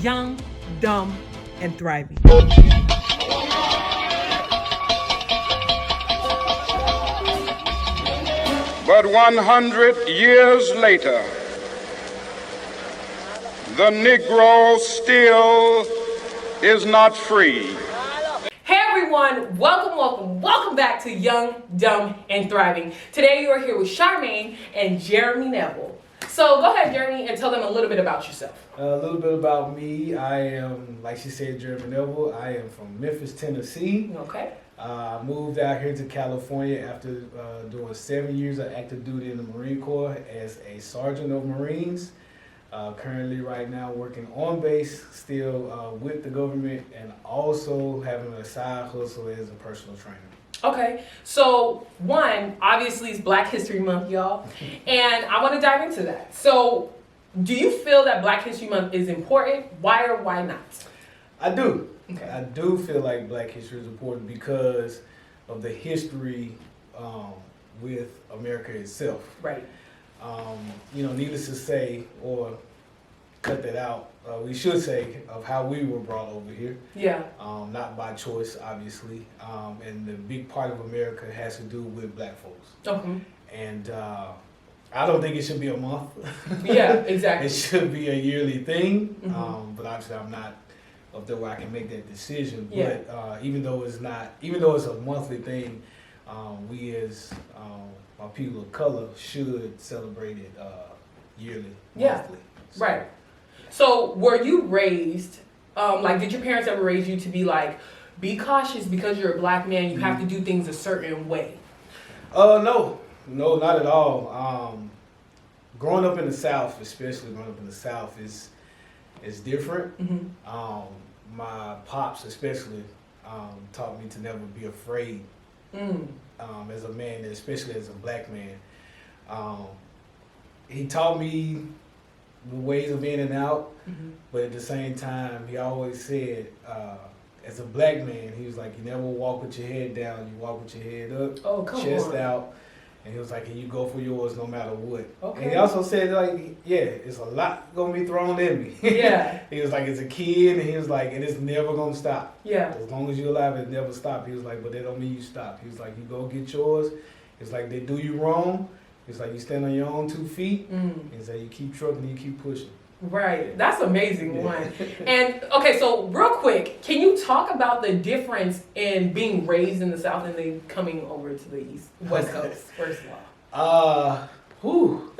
Young, Dumb, and Thriving. But 100 years later, the Negro still is not free. Hey everyone, welcome back to Young, Dumb, and Thriving. Today you are here with Charmaine and Jeremy Neville. So go ahead, Jeremy, and tell them a little bit about yourself. A little bit about me. I am, like she said, Jeremy Neville. I am from Memphis, Tennessee. Okay. I moved out here to California after doing 7 years of active duty in the Marine Corps as a sergeant of Marines. Currently, right now, working on base, still with the government, and also having a side hustle as a personal trainer. Okay, so one, obviously it's Black History Month, y'all, and I want to dive into that. So, do you feel that Black History Month is important? Why or why not? I do. Okay. I do feel like Black history is important because of the history with America itself. Right. Needless to say, or cut that out, we should say of how we were brought over here. Yeah. Not by choice, obviously. And the big part of America has to do with Black folks. Okay. And I don't think it should be a month. Yeah, exactly. It should be a yearly thing. Mm-hmm. But obviously I'm not up there where I can make that decision. Yeah. But even though it's a monthly thing, we as our people of color should celebrate it yearly, monthly. So. Right. So were you raised, did your parents ever raise you to be like, be cautious because you're a Black man, you have to do things a certain way? No, not at all. Growing up in the South, especially growing up in the South, is different. Mm-hmm. My pops especially taught me to never be afraid as a man, especially as a Black man. He taught me the ways of in and out, but at the same time, he always said, as a Black man, he was like, you never walk with your head down, you walk with your head up, chest out. And he was like, and you go for yours no matter what. Okay. And he also said, like, yeah, it's a lot gonna be thrown at me. Yeah. He was like, as a kid, and he was like, and it's never gonna stop. Yeah. As long as you're alive, it never stop. He was like, but that don't mean you stop. He was like, you go get yours. It's like they do you wrong. It's like you stand on your own 2 feet. And it's like you keep trucking, you keep pushing. Right. That's amazing, one. And okay, so real quick, can you talk about the difference in being raised in the South and then coming over to the West Coast, first of all? So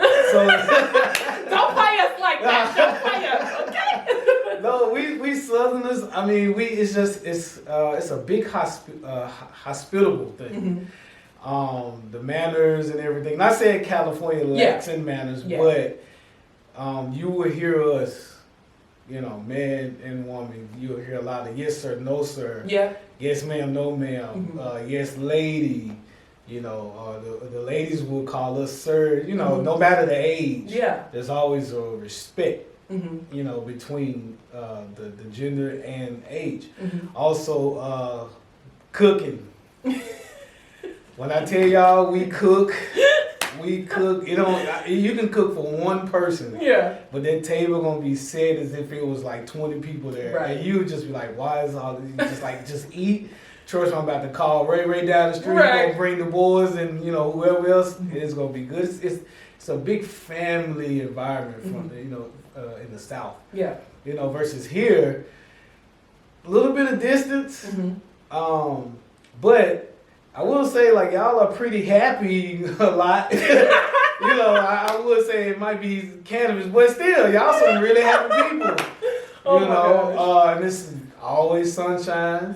don't play us like that. Don't play us, okay? No, we Southerners. I mean, it's a big hospitable thing. The manners and everything. Not saying California lacks in manners, but you will hear us, man and woman. You will hear a lot of yes sir, no sir. Yeah. Yes ma'am, no ma'am. Yes lady. The ladies will call us sir. No matter the age. Yeah. There's always a respect. Between the gender and age. Also, cooking. When I tell y'all we cook. You can cook for one person. Yeah. But that table gonna be set as if it was like 20 people there. Right. And you would just be like, why is all this? Just eat. Trust me, I'm about to call Ray down the street. Right. Gonna bring the boys and whoever else. It's gonna be good. It's a big family environment from in the South. Yeah. Versus here, a little bit of distance. But I will say, like, y'all are pretty happy a lot. I would say it might be cannabis, but still, y'all some really happy people. And this is always sunshine.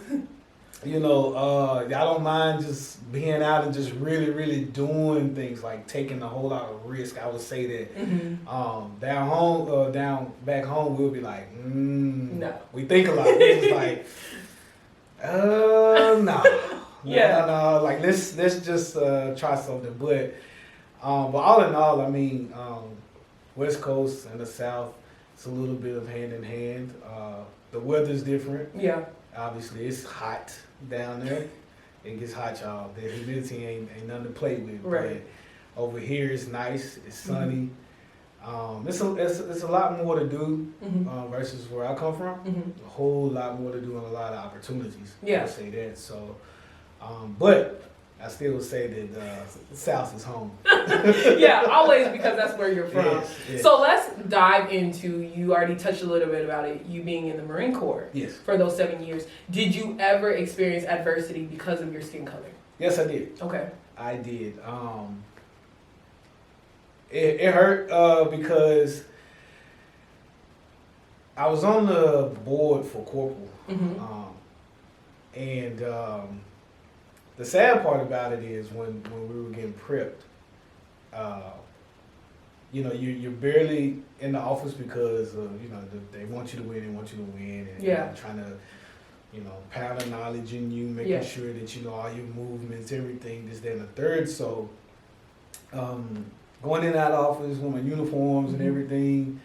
Y'all don't mind just being out and just really, really doing things, like taking a whole lot of risk. I would say that. Back home, we'll be like, no. We think a lot. We're just like, no. Yeah. No, like let's just try something. But all in all, I mean, West Coast and the South, it's a little bit of hand in hand. The weather's different. Yeah. Obviously, it's hot down there. It gets hot, y'all. The humidity ain't nothing to play with. Right. But over here, it's nice. It's sunny. It's a lot more to do versus where I come from. A whole lot more to do and a lot of opportunities. Yeah. I say that. So, but I still would say that the South is home. Yeah, always, because that's where you're from. Yes. So let's dive into, you already touched a little bit about it, you being in the Marine Corps. Yes. For those 7 years. Did you ever experience adversity because of your skin color? Yes, I did. Okay. I did. It hurt because I was on the board for corporal. And the sad part about it is when we were getting prepped, you're barely in the office because they want you to win, and trying to pound the knowledge in you, making sure that you know all your movements, everything, this, that, and the third. So going in that office with my uniforms and everything,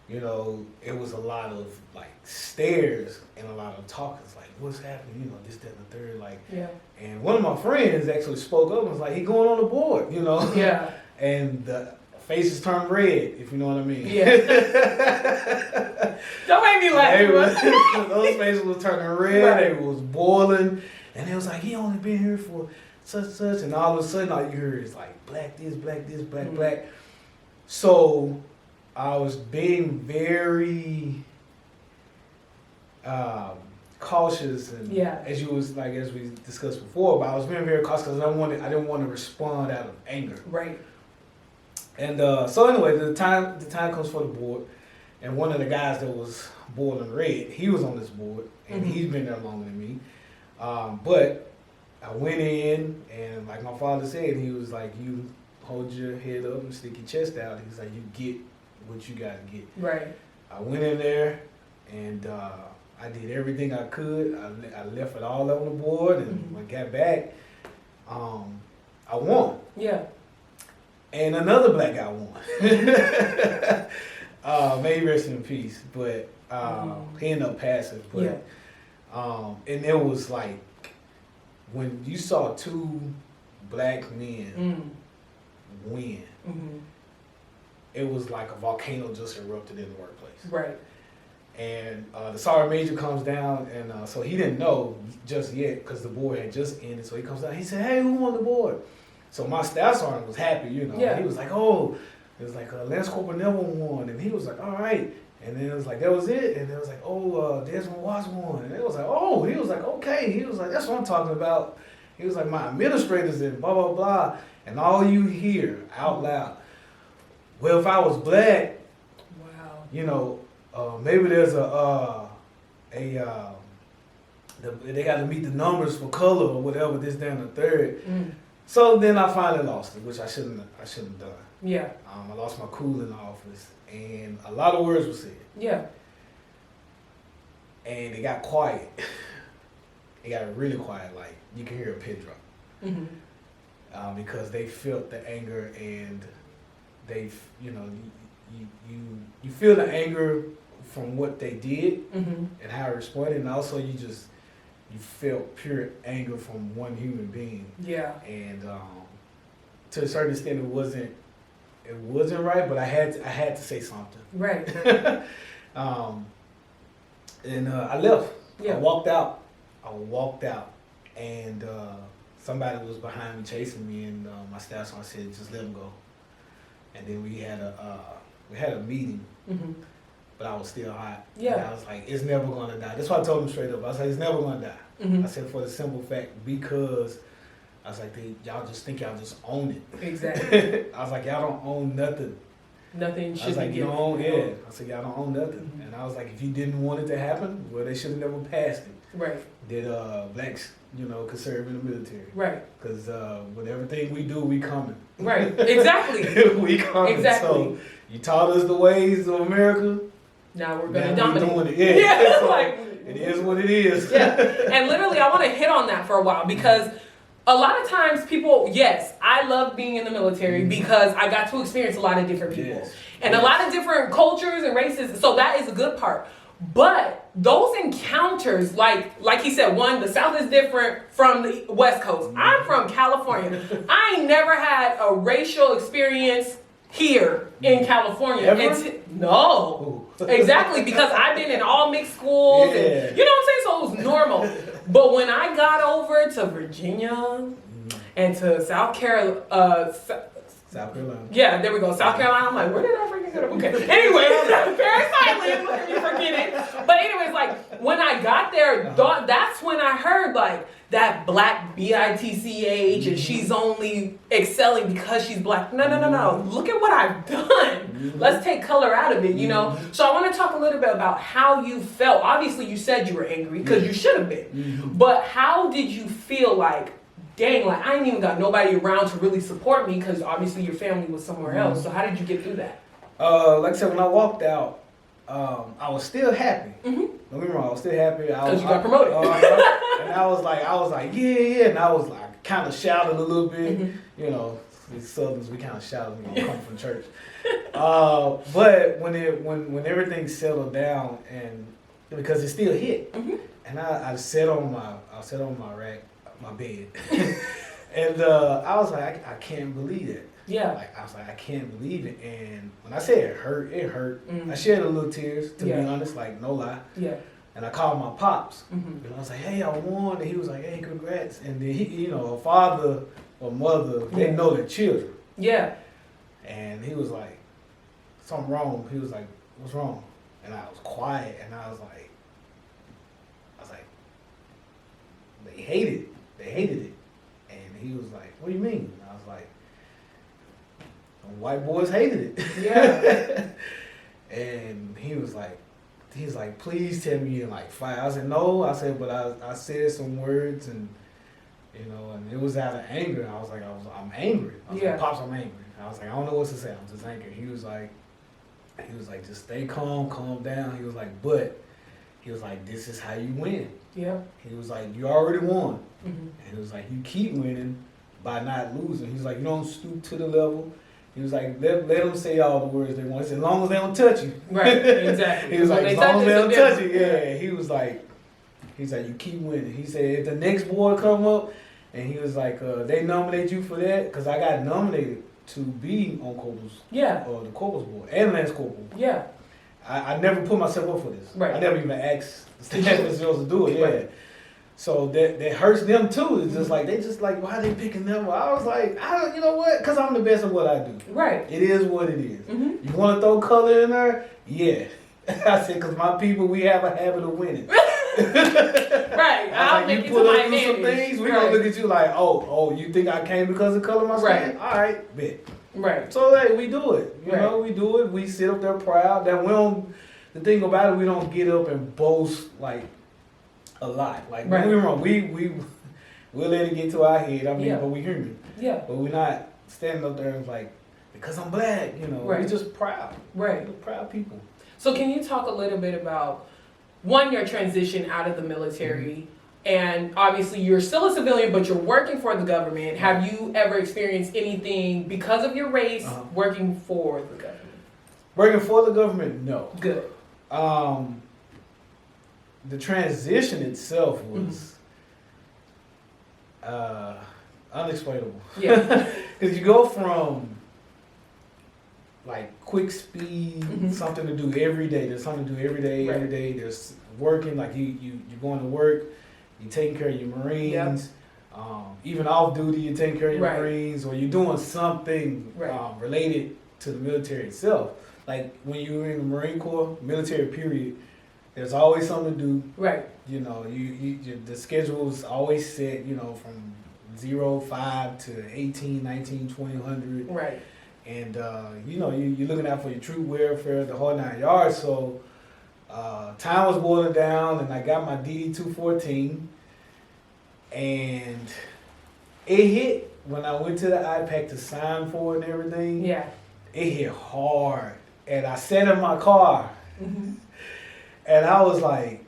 it was a lot of like stares and a lot of talk. It's like, what's happening? This, that, and the third. Like, and one of my friends actually spoke up and was like, he going on the board, Yeah. And the faces turned red, if you know what I mean. Yeah. Don't make me laugh. Those faces was turning red. Right. It was boiling, and it was like, he only been here for such, and all of a sudden all you hear is like black this, black, black. So I was being very cautious, and as we discussed before, but I was being very cautious because I didn't want to respond out of anger. Right. And so anyway, the time comes for the board, and one of the guys that was boiling red, he was on this board, and he's been there longer than me. But I went in, and like my father said, he was like, you hold your head up and stick your chest out. He's like, you get what you got to get. Right. I went in there, and I did everything I could. I left it all on the board, and when I got back, I won. Yeah. And another black guy won. May he rest in peace. But he ended up passing. But and it was like when you saw two black men win, it was like a volcano just erupted in the workplace. Right. And the sergeant major comes down, and so he didn't know just yet because the board had just ended. So he comes down. He said, "Hey, who won the board?" So my staff sergeant was happy, Yeah. He was like, "Oh," it was like Lance Corporal Neville won, and he was like, "All right." And then it was like, that was it. And it was like, "Oh, Desmond Watts won." And it was like, "Oh," he was like, "Okay." He was like, "That's what I'm talking about." He was like, "My administrators and blah blah blah," and all you hear out loud. Well, if I was black, wow, maybe there's they got to meet the numbers for color or whatever. This, that, and the third. So then I finally lost it, which I shouldn't have done. Yeah. I lost my cool in the office, and a lot of words were said. Yeah. And it got quiet. It got really quiet, like you can hear a pin drop. Because they felt the anger, and they, you feel the anger from what they did and how it responded, and also you felt pure anger from one human being. Yeah. And to a certain extent, it wasn't right, but I had to say something. Right. And I left. Yeah. I walked out, and somebody was behind me chasing me, and my staff sergeant said, "Just let him go." And then we had a meeting. But I was still hot. Yeah. And I was like, it's never gonna die. That's why I told him straight up. I was like, it's never gonna die. I said, for the simple fact, because I was like, y'all just think y'all just own it. Exactly. I was like, y'all don't own nothing. Nothing should be given. I said, y'all don't own nothing. And I was like, if you didn't want it to happen, well, they should have never passed it. Right. That blacks, could serve in the military. Right. Because with everything we do, we coming. Right. Exactly. We coming. Exactly. So you taught us the ways of America. Now we're going to dominate. Doing it. Yeah. So like, it is what it is. Yeah. And literally, I want to hit on that for a while because a lot of times people, yes, I love being in the military because I got to experience a lot of different people and a lot of different cultures and races. So that is a good part. But those encounters, like he said, the South is different from the West Coast. I'm from California. I ain't never had a racial experience here in California. No. Exactly, because I've been in all mixed schools. Yeah. And, you know what I'm saying? So it was normal. But when I got over to Virginia and to South Carolina. Yeah, there we go. South Carolina. I'm like, where did I freaking go? Okay. Anyway, Paris Island. Look at me forgetting. But anyways, like when I got there, that's when I heard like that black bitch and she's only excelling because she's black. No. Look at what I've done. Let's take color out of it, you know? So I want to talk a little bit about how you felt. Obviously, you said you were angry because you should have been. But how did you feel like, dang, like I ain't even got nobody around to really support me because obviously your family was somewhere else. So how did you get through that? Like I said, when I walked out, I was still happy. Don't get me wrong, I was still happy. Because you got promoted. And I was like, yeah. And I was like, kind of shouting a little bit. You know, these Southerns, we kind of shout when we come from church. But when everything settled down, and because it still hit, and I sat on my rack, my bed, and I was like, I can't believe it. Yeah. Like I was like, I can't believe it. And when I say it hurt, it hurt. I shed a little tears, to be honest, like no lie. Yeah. And I called my pops. And I was like, hey, I won. And he was like, hey, congrats. And then he, you know, a father or mother, they know their children. Yeah. And he was like, something wrong. He was like, what's wrong? And I was quiet, and I was like, they hated it. And he was like, what do you mean? And I was like, white boys hated it. Yeah. And he was like, please tell me you're like 5. I said, no. I said, but I said some words, and you know, and it was out of anger. I was like, I'm angry. I was like, Pops, I'm angry. I was like, I don't know what to say. I'm just angry. He was like, just stay calm down. He was like, but he was like, this is how you win. Yeah. He was like, you already won. And he was like, you keep winning by not losing. He's like, you don't stoop to the level. He was like, let them say all the words they want. As long as they don't touch you. Right, exactly. He was like, as long as they don't touch you. Yeah. He's like, you keep winning. He said, if the next boy come up, and he was like, they nominate you for that, because I got nominated to be on Corporals. Yeah. Or the Corporals board, and Lance Corporal. Yeah. I never put myself up for this. Right. I never even asked the staff officials to do it. Yeah. Right. So that hurts them too. It's just like, they just like, why are they picking them? I was like, you know what? Because I'm the best at what I do. Right. It is what it is. You want to throw color in there? Yeah. I said, because my people, we have a habit of winning. Right. I'll make you put us through some things, we're going to look at you like, oh, you think I came because of color of my skin? All right, bet. Right. So hey, we do it. You know, we do it. We sit up there proud. That we don't. The thing about it, we don't get up and boast like a lot. Like don't get me wrong, we'll let it get to our head. I mean, but we human. Yeah. But we're not standing up there and like, because I'm black. You know, we're just proud. Right. We're proud people. So can you talk a little bit about your transition out of the military? And obviously you're still a civilian, but you're working for the government. Have you ever experienced anything because of your race working for the government? Working for the government, no. Good. The transition itself was unexplainable. Yeah. Because you go from like quick speed, something to do every day. There's something to do every day, every day. There's working, like you're going to work. You're taking care of your Marines. Even off duty, you're taking care of your Marines, or you're doing something related to the military itself. Like when you're in the Marine Corps, military period, there's always something to do. Right. You know, the schedule is always set, you know, from 05 to 18, 19, 20, 100. Right. And, you know, you're looking out for your troop welfare, the whole 9 yards. So time was boiling down, and I got my DD-214. And it hit when I went to the IPAC to sign for it and everything. Yeah. It hit hard. And I sat in my car. And I was like,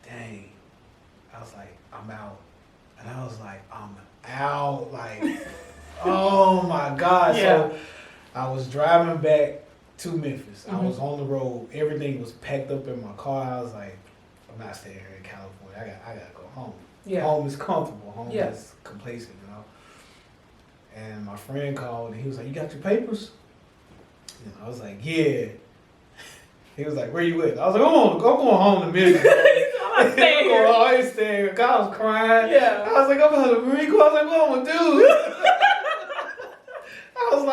dang. I was like, I'm out. And I was like, I'm out. Like, oh my God. Yeah. So I was driving back to Memphis. I was on the road. Everything was packed up in my car. I was like, I'm not staying here in California. I gotta go home. Yeah. Home is comfortable. Home is complacent, you know. And my friend called and he was like, "You got your papers?" And I was like, "Yeah." He was like, "Where you at?" I was like, I'm going home to Michigan. I'm staying here. I ain't staying here. I was crying. Yeah. I was like, I'm out of the Marine Corps. I was like, what I'm gonna do? I was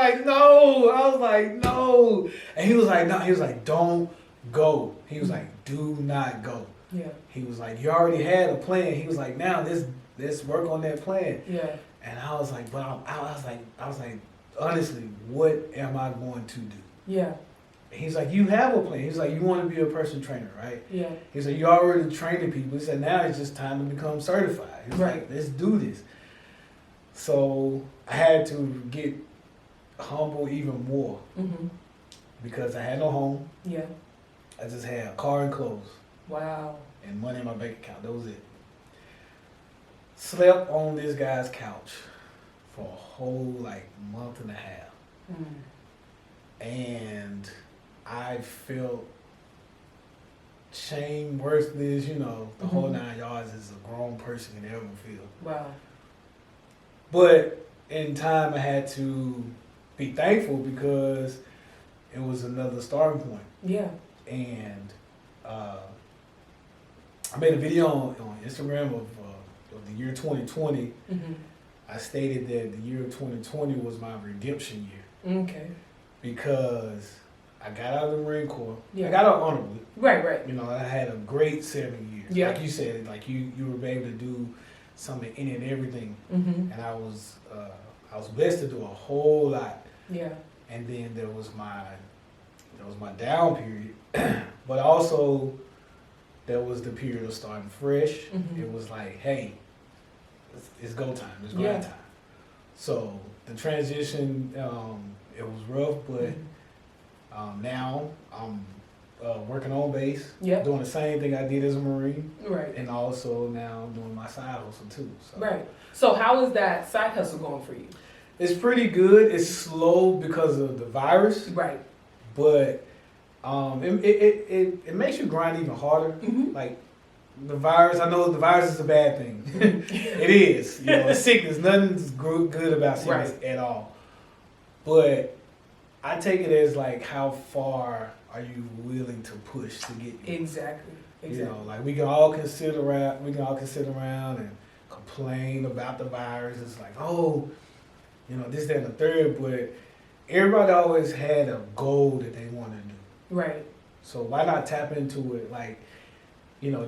like, no. And he was like, no. He was like, don't go. He was like, do not go. Yeah. He was like, you already had a plan. He was like, now let's work on that plan. Yeah. And I was like, but I was like, honestly, what am I going to do? Yeah. He's like, you have a plan. He's like, you want to be a personal trainer, right? Yeah. He's like, you're already training people. He said, now it's just time to become certified. He's Right. like, let's do this. So I had to get humble even more because I had no home. Yeah. I just had a car and clothes. Wow. And money in my bank account. That was it. Slept on this guy's couch for a whole month and a half. And I felt shame, worthless, the whole 9 yards as a grown person can ever feel. Wow. But in time, I had to be thankful because it was another starting point. Yeah. And I made a video on Instagram of the year 2020. I stated that the year of 2020 was my redemption year. Okay. Because I got out of the Marine Corps. Yeah. I got out honorably. Right. I had a great 7 years. Yeah. Like you said, you were able to do something in and everything. And I was blessed to do a whole lot. Yeah. And then there was my down period. But also there was the period of starting fresh. It was like, hey, it's go time. It's grind time. So the transition, it was rough, but now I'm working on base, doing the same thing I did as a Marine, right? And also now doing my side hustle too. So. Right. So how is that side hustle going for you? It's pretty good. It's slow because of the virus, right? But it makes you grind even harder. Like the virus, I know the virus is a bad thing. It is, sickness. Nothing's good about sickness at all. But I take it as how far are you willing to push to get you? Exactly. We can all sit around and complain about the virus. It's like, oh, this, that, and the third. But everybody always had a goal that they want to do. Right. So why not tap into it?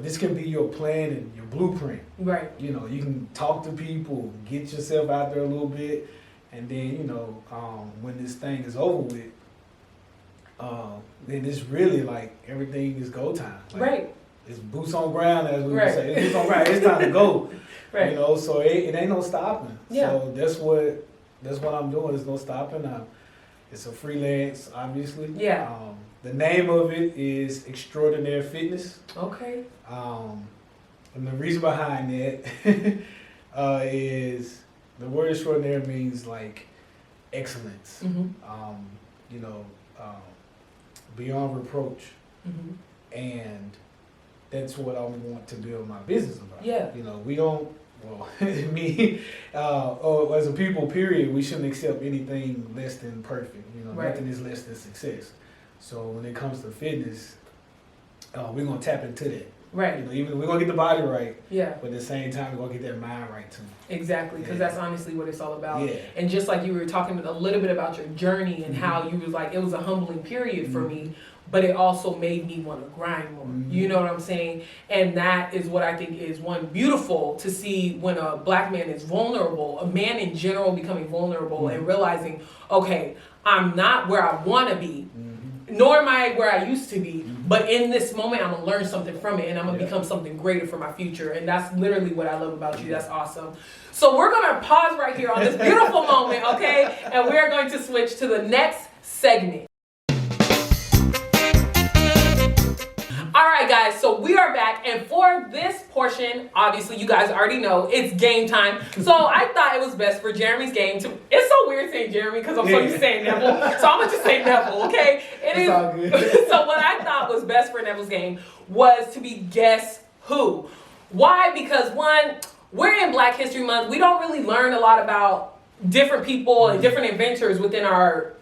This can be your plan and your blueprint. Right. You can talk to people, get yourself out there a little bit. And then, when this thing is over with, then it's really everything is go time. Right. It's boots on ground, as we would say. It's boots on ground. It's time to go. Right. So it ain't no stopping. Yeah. So that's what I'm doing. There's no stopping. It's a freelance, obviously. Yeah. The name of it is Extraordinary Fitness. Okay. And the reason behind that is the word extraordinary means excellence. Beyond reproach. And that's what I want to build my business about. Yeah. We don't, me, as a people, period, we shouldn't accept anything less than perfect. Nothing is less than success. So when it comes to fitness, we're going to tap into that. Right. Even we're going to get the body right. Yeah. But at the same time, we're going to get that mind right too. Exactly. Because that's honestly what it's all about. Yeah. And just like you were talking a little bit about your journey and how you was it was a humbling period for me, but it also made me want to grind more. You know what I'm saying? And that is what I think is beautiful to see when a black man is vulnerable, a man in general becoming vulnerable and realizing, okay, I'm not where I want to be. Nor am I where I used to be, but in this moment, I'm going to learn something from it, and I'm going to become something greater for my future, and that's literally what I love about you. That's awesome. So we're going to pause right here on this beautiful moment, okay? And we're going to switch to the next segment. All right, guys, so we are back, and for this portion, obviously, you guys already know, it's game time. So I thought it was best for Jeremy's game to, it's so weird saying Jeremy because I'm so used to saying Neville, so I'm going to just say Neville, okay? It's all good. So what I thought was best for Neville's game was to be Guess Who. Why? Because one, we're in Black History Month. We don't really learn a lot about different people and different adventures within our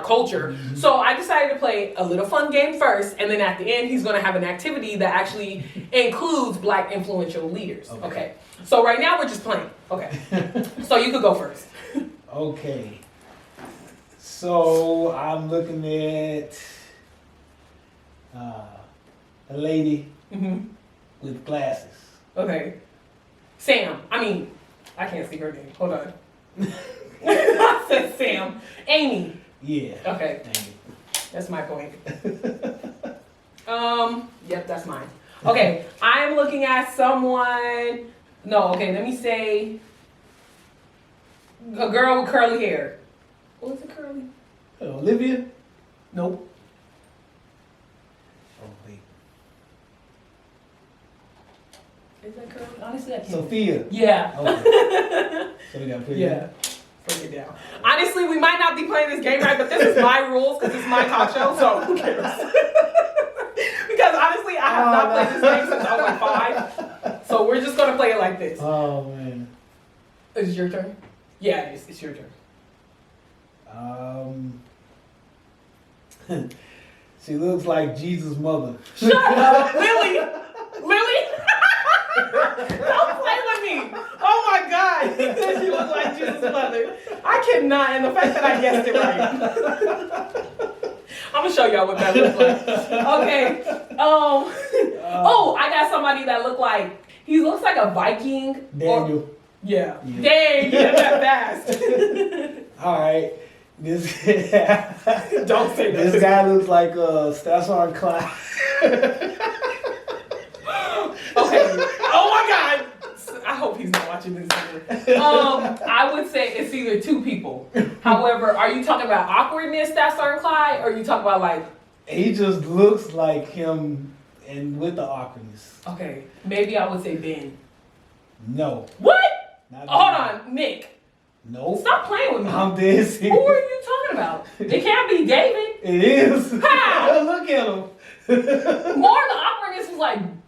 culture. Mm-hmm. So I decided to play a little fun game first, and then at the end, he's going to have an activity that actually includes Black influential leaders. Okay. So right now, we're just playing. Okay. So you could go first. Okay. So I'm looking at a lady with glasses. Okay. Sam. I can't see her name. Hold on. I said Sam. Amy. Yeah. Okay. Amy. That's my point. Yep, that's mine. Okay, I'm looking at someone. No, okay, let me say a girl with curly hair. Was it curly? Olivia? Nope. Oh, wait. Is that curly? Honestly, I can't. Caesar. Yeah. Okay. So we gotta put it Yeah. Put it down. Honestly, we might not be playing this game right, but this is my rules because it's my talk show, so who cares? Because honestly, I have not played this game since I was like 5. So we're just gonna play it like this. Oh man. Is it your turn? Yeah, it is. It's your turn. She looks like Jesus' mother. Shut up, Lily! Lily! Don't play with me! Oh my God! He said she looks like Jesus' mother. I cannot, and the fact that I guessed it right. I'm gonna show y'all what that looks like. Okay. Oh, I got somebody that he looks like a Viking. Daniel. Yeah. Dang, you did that fast. All right. This Don't say that. This guy looks like Southern Clyde. Okay. Oh my God. I hope he's not watching this either. I would say it's either two people. However, are you talking about awkwardness, that's Southern Clyde, or are you talking about He just looks like him, and with the awkwardness. Okay, maybe I would say Ben. No. What? Not Hold Ben. on, Nick. No. Stop playing with me. I'm dead serious. Who are you talking about? It can't be David. It is. How? Look at him. More the awkwardness is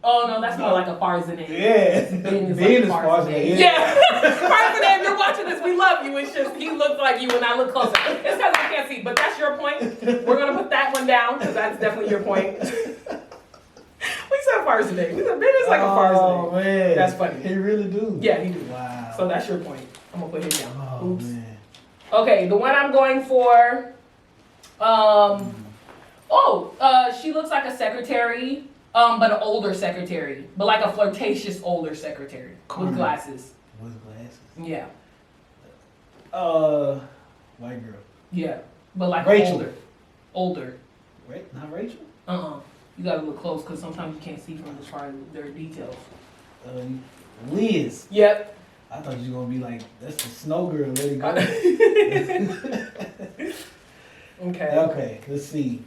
oh no, that's more like a Farzan name. Yeah. Ben is Ben like is Farzan. Yeah. Farzan, if you're watching this, we love you. It's just he looks like you when I look closer. It's because I can't see, but that's your point. We're gonna put that one down because that's definitely your point. We said Farzan name. We said Ben is like a Farzan name. Oh man. That's funny. He really do. Yeah, he do. Wow. So that's your point. I'm gonna put him down. Oh Oops. man. Okay, the one I'm going for. She looks like a secretary, but an older secretary, but like a flirtatious older secretary with glasses. With glasses. Yeah. White girl. Yeah, but like Rachel. older. Right? Not Rachel. You gotta look close because sometimes you can't see from as far as their details. Liz. Yep. I thought you were gonna be like, that's the snow girl. Let it go. Okay. Okay. Let's see.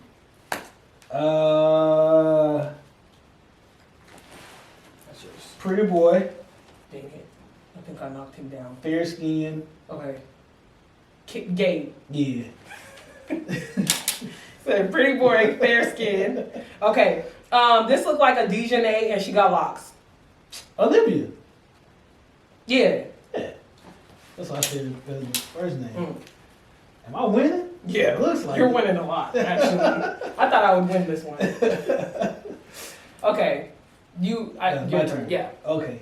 That's yours. Pretty boy. Dang it. I think I knocked him down. Fair skin. Okay. Gabe. Yeah. Said pretty boy, fair skin. Okay. This looked like a Dijonais and she got locks. Olivia. Yeah. Yeah. That's why I said the first name. Am I winning? Yeah. It looks like You're it. winning a lot, actually. I thought I would win this one. Okay. Your my turn. turn. Yeah. Okay.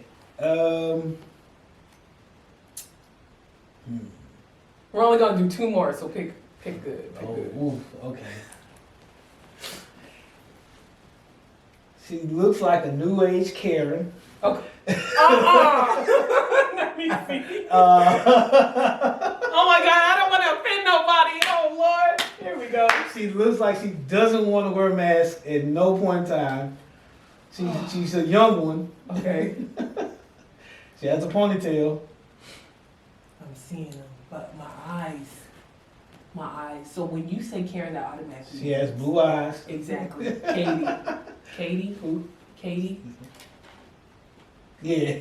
We're only gonna do 2 more, so pick good. Pick good. Ooh, okay. She looks like a new age Karen. Okay. Let me see. Oh my God, I don't want to offend nobody. Oh Lord. Here we go. She looks like she doesn't want to wear a mask at no point in time. She's a young one. Okay. She has a ponytail. I'm seeing them, but my eyes. So when you say Karen, that automatically. She has blue eyes. Exactly. Katie. Who? Katie. Yeah.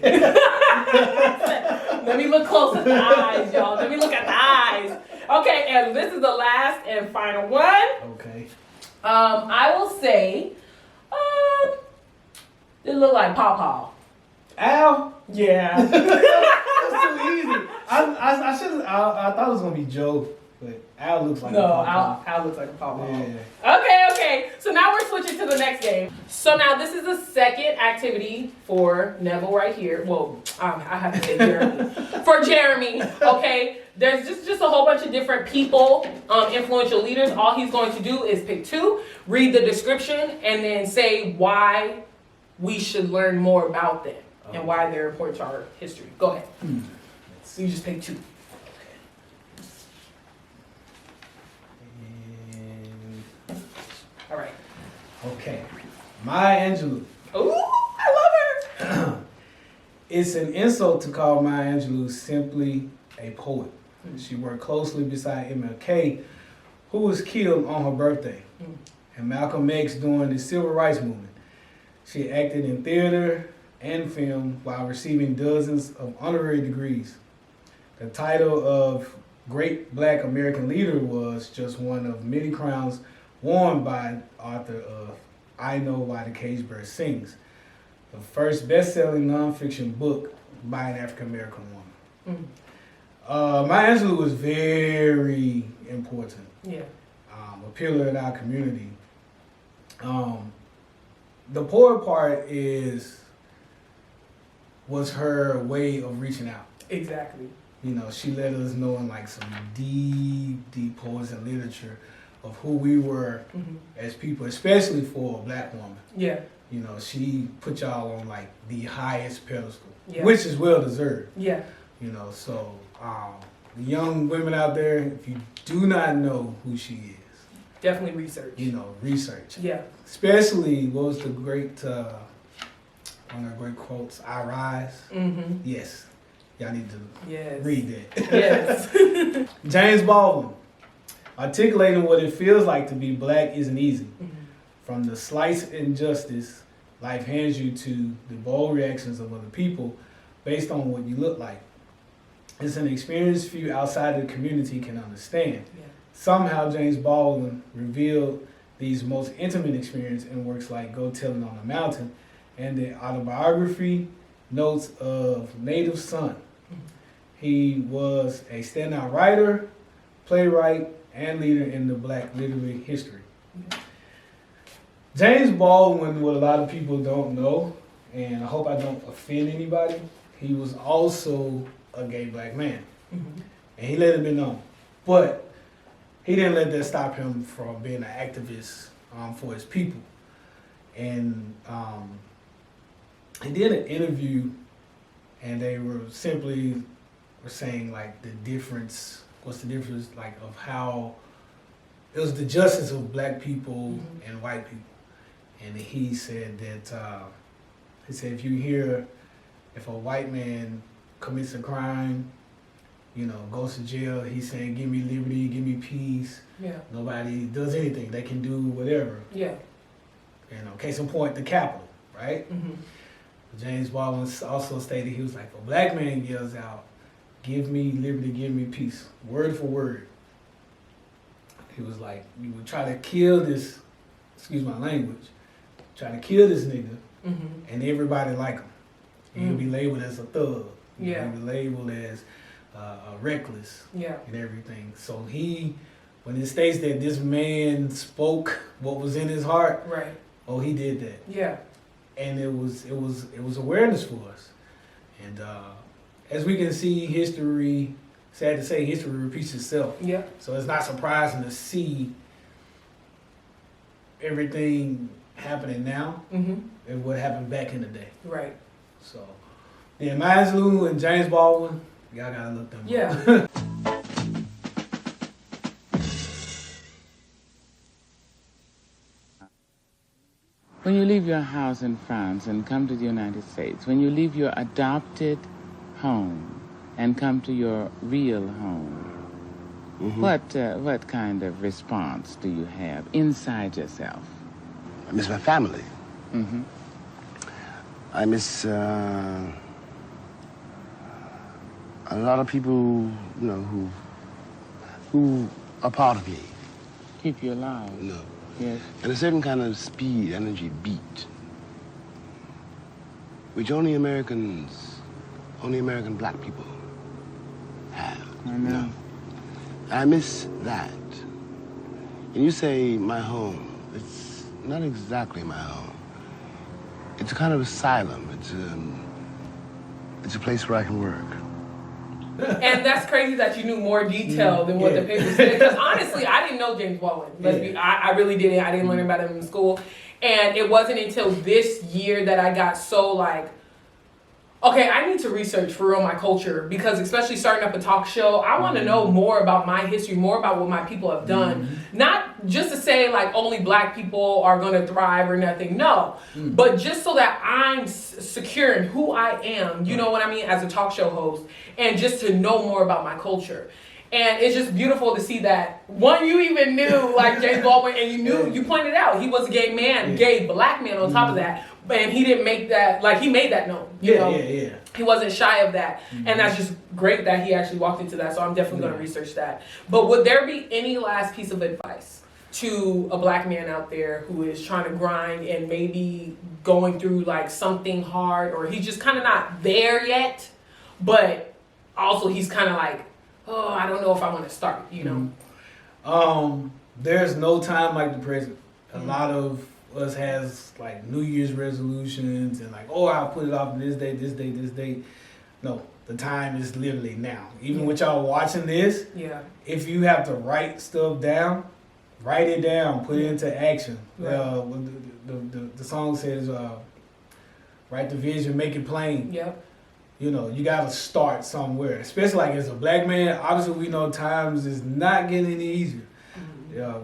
Let me look close at the eyes, y'all. Let me look at the eyes. Okay, and this is the last and final one. Okay. I will say, it look like Paw Paw. Al? Yeah. That's too easy. I should. I thought it was gonna be Joe, but Al looks like a pawpaw. Al looks like a pawpaw. Yeah. Okay. So now we're switching to the next game. So now this is the second activity for Neville right here. Well, I have to say Jeremy. For Jeremy, okay? There's just a whole bunch of different people, influential leaders. All he's going to do is pick two, read the description, and then say why we should learn more about them and why they're important to our history. Go ahead. You just pick two. All right. Okay. Maya Angelou. Ooh, I love her. It's an insult to call Maya Angelou simply a poet. She worked closely beside MLK, who was killed on her birthday, and Malcolm X during the Civil Rights Movement. She acted in theater and film while receiving dozens of honorary degrees. The title of Great Black American Leader was just one of many crowns worn by author of I Know Why the Caged Bird Sings, the first best-selling nonfiction book by an African-American woman. Maya Angelou was very important. Yeah. A pillar in our community. The poet part was her way of reaching out. Exactly. You know, she let us know in like some deep poets and literature of who we were as people, especially for a black woman. Yeah. You know, she put y'all on like the highest pedestal, which is well deserved. Yeah. You know, so the young women out there, if you do not know who she is, definitely research. You know, research. Yeah. Especially what was the great one of the great quotes, "I rise." Yes. Y'all need to read that. Yes. James Baldwin. Articulating what it feels like to be black isn't easy. From the slight injustice life hands you to the bold reactions of other people based on what you look like. It's an experience few outside the community can understand. Yeah. Somehow James Baldwin revealed these most intimate experiences in works like Go Tellin' on the Mountain and the autobiography Notes of Native Son. He was a standout writer, playwright, and leader in the black literary history. James Baldwin, what a lot of people don't know, and I hope I don't offend anybody, he was also a gay black man. And he let it be known. But he didn't let that stop him from being an activist for his people. And he did an interview, and they were saying like what's the difference like of how it was the justice of black people and white people. And he said that if a white man commits a crime, you know, goes to jail, he's saying, give me liberty, give me peace. Yeah. Nobody does anything. They can do whatever. Yeah. You know, case in point, the Capitol, right? James Baldwin also stated, he was like, if a black man yells out, give me liberty, give me peace, word for word. He was like, you would try to kill this, excuse my language, try to kill this nigga, and everybody like him. And he'll be labeled as a thug. Yeah. He'll be labeled as reckless. Yeah. And everything. So when it states that this man spoke what was in his heart, right? Oh, he did that. Yeah. And it was awareness for us. And as we can see, history, sad to say, history repeats itself. Yeah. So it's not surprising to see everything happening now and what happened back in the day. Right. So, yeah, Maya Angelou and James Baldwin, y'all gotta look them up. Yeah. When you leave your house in France and come to the United States, when you leave your adopted home and come to your real home, what kind of response do you have inside yourself? I miss my family. I miss a lot of people, you know, who are part of me. Keep you alive. No. Yes. And a certain kind of speed, energy, beat, which only American black people I know. No. I miss that. And you say my home. It's not exactly my home. It's a kind of asylum. It's a place where I can work. And that's crazy that you knew more detail than what the paper said. Because honestly, I didn't know James Baldwin. I really didn't. I didn't learn about him in school. And it wasn't until this year that I got so like, okay, I need to research for real my culture, because especially starting up a talk show, I want to know more about my history, more about what my people have done. Not just to say like only black people are going to thrive or nothing, no. But just so that I'm secure in who I am, you know what I mean, as a talk show host, and just to know more about my culture. And it's just beautiful to see that, one, you even knew like James Baldwin, and you pointed out he was a gay man, gay black man on top of that. And he didn't make that, like he made that known. You know? He wasn't shy of that. And that's just great that he actually walked into that. So I'm definitely going to research that. But would there be any last piece of advice to a black man out there who is trying to grind and maybe going through like something hard, or he's just kind of not there yet, but also he's kind of like, oh, I don't know if I want to start, you know? There's no time like the present. A lot of us has like New Year's resolutions and like, oh, I'll put it off this day, this day, this day. No, the time is literally now. Even with y'all watching this, if you have to write stuff down, write it down, put it into action. The song says, write the vision, make it plain. You know, you got to start somewhere, especially like as a black man. Obviously, we know times is not getting any easier.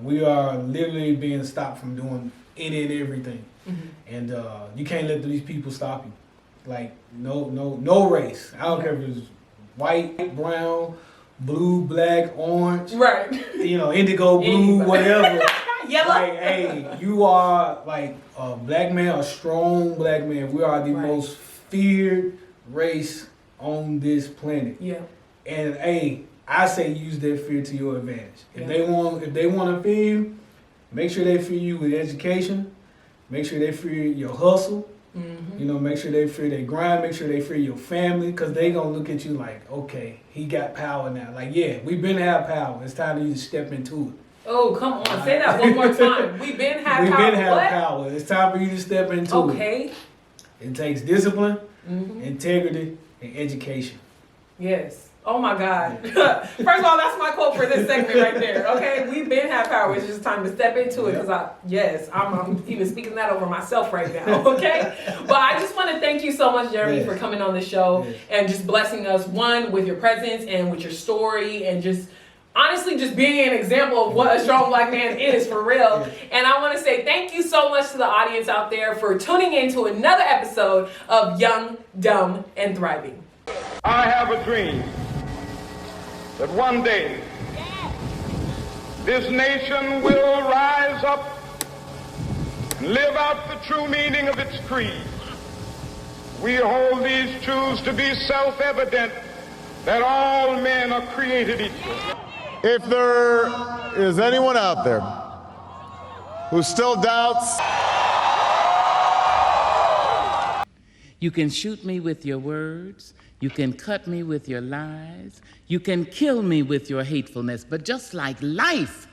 We are literally being stopped from doing any and everything, and you can't let these people stop you. Like no race. I don't care if it's white, brown, blue, black, orange, right? You know, indigo, blue, whatever. Yellow. Like, hey, you are like a black man, a strong black man. We are the most feared race on this planet. And hey, I say use that fear to your advantage. If they want to fear you, make sure they fear you with education. Make sure they fear your hustle. You know, make sure they fear their grind. Make sure they fear your family, because they gonna look at you like, okay, he got power now. Like, yeah, we've been to have power. It's time for you to step into it. Oh, come on, say that one more time. We've been have power. We've been have power. It's time for you to step into it. Okay. It takes discipline, integrity, and education. Yes. Oh my God. First of all, that's my quote for this segment right there. Okay, we've been have power. It's just time to step into it, because I'm even speaking that over myself right now. Okay, but I just want to thank you so much, Jeremy, for coming on the show and just blessing us, one, with your presence and with your story, and just honestly just being an example of what a strong black man is for real. And I want to say thank you so much to the audience out there for tuning in to another episode of Young, Dumb, and Thriving. I have a dream that one day this nation will rise up and live out the true meaning of its creed. We hold these truths to be self-evident, that all men are created equal. If there is anyone out there who still doubts, you can shoot me with your words. You can cut me with your lies. You can kill me with your hatefulness. But just like life,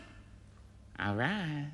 I rise.